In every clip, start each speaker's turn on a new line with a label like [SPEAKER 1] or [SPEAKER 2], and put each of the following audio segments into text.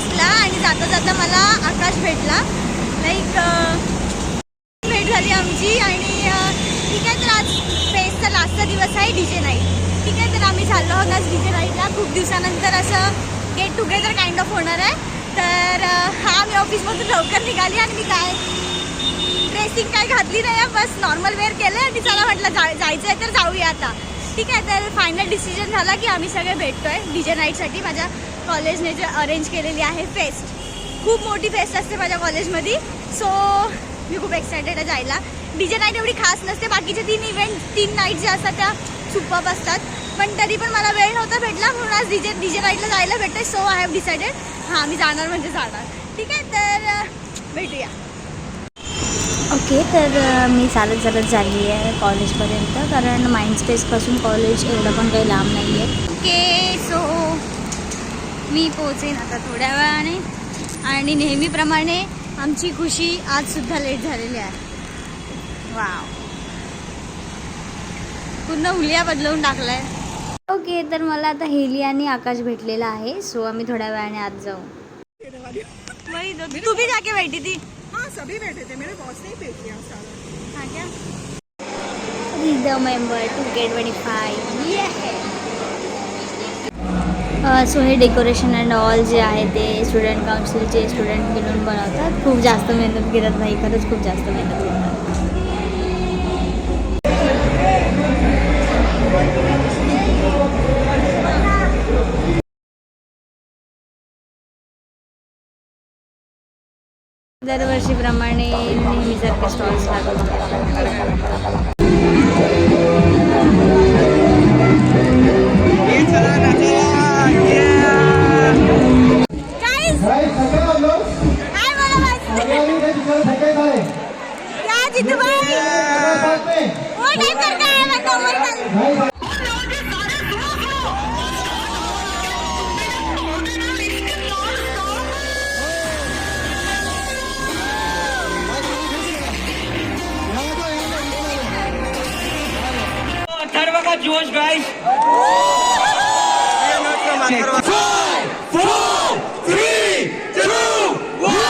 [SPEAKER 1] फेस्टला आणि जाता जाता मला आकाश भेटला. लाईक भेट झाली आमची आणि ठीक आहे. तर आज फेस्टचा लास्टचा दिवस आहे DJ नाईट. ठीक आहे, तर आम्ही चाललो आहोत आज DJ नाईटला. खूप दिवसानंतर असं गेट टुगेदर काइंड ऑफ होणार आहे. तर हा मी ऑफिसमधून लवकर निघाली आणि मी काय ड्रेसिंग काय घातली नाही आहे, बस नॉर्मल वेअर केलं आणि चला म्हटलं जायचं आहे तर जाऊया आता. ठीक आहे, तर फायनल डिसिजन झाला की आम्ही सगळे भेटतो आहे DJ नाईटसाठी. माझ्या कॉलेजने जे अरेंज केलेली आहे फेस्ट, खूप मोठी फेस्ट असते माझ्या कॉलेजमध्ये. सो मी खूप एक्सायटेड आहे जायला. DJ नाईट एवढी खास नसते, बाकीचे 3 नाईट जे असतात त्या सुपर्ब असतात, पण तरी पण मला वेळ नव्हता भेटला म्हणून आज DJ नाईटला जायला भेटते. सो आय हॅव डिसाइडेड हां मी जाणार म्हणजे जाणार. ठीक आहे, तर भेटूया.
[SPEAKER 2] ओके, तर मी चालत झाली आहे कॉलेजपर्यंत, कारण माइंडस्पेसपासून कॉलेज एवढं पण काही लांब नाही आहे.
[SPEAKER 1] ओके, सो मी पोहोचेन आता थोड्या वेळाने आणि नेहमीप्रमाणे आमची खुशी आजसुद्धा लेट झालेली आहे. वाव, पूर्ण हुलिया बदलवून टाकला आहे.
[SPEAKER 2] ओके, तर मला आता हेली आणि आकाश भेटलेला आहे. सो आम्ही थोड्या वेळाने आत जाऊ.
[SPEAKER 1] तू भी जाके बैठी थी?
[SPEAKER 3] हाँ, सभी बैठे थे, मेरे बॉस ने ही पे किया सारा.
[SPEAKER 1] हाँ क्या?
[SPEAKER 2] द मेंबर 2K25 ये है. सो हे डेकोरेशन अँड ऑल जे आहे ते स्टुडंट काउन्सिलचे स्टुडंट मिळून बनवतात. खूप जास्त मेहनत घेतात नाही, खरंच खूप जास्त मेहनत घेतात. दरवर्षीप्रमाणे नेहमीसारखे स्टॉल्स लागतात.
[SPEAKER 4] जोश गाइस. 5 4 3 2 1.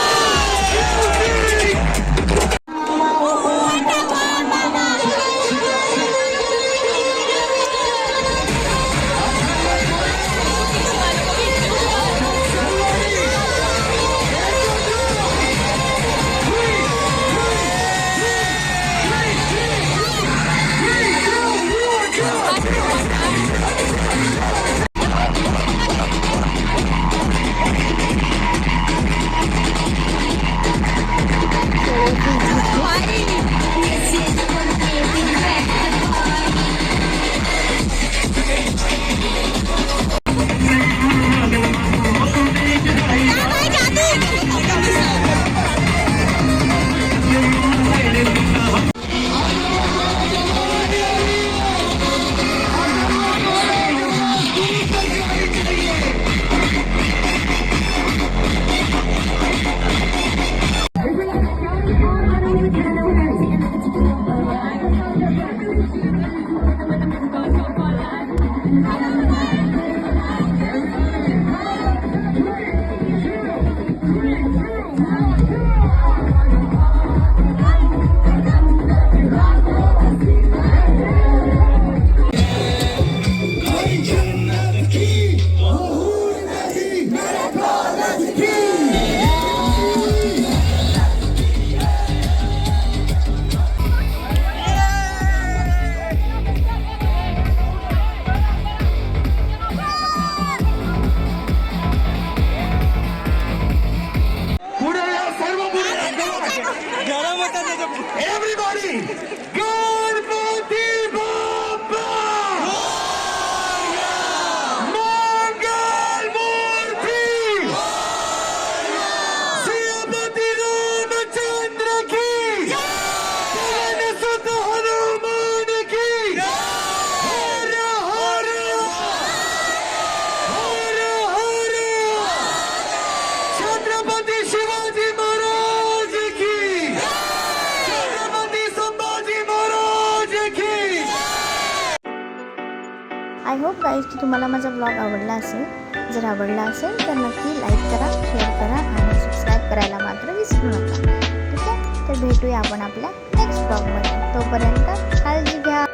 [SPEAKER 2] आय होप गाईज की तुम्हाला माझा ब्लॉग आवडला असेल. जर आवडला असेल तर नक्की लाईक करा, शेअर करा आणि सबस्क्राईब करायला मात्र विसरू नका. ठीक आहे, तर भेटूया आपण आपल्या नेक्स्ट ब्लॉगमध्ये. तोपर्यंत काळजी घ्या.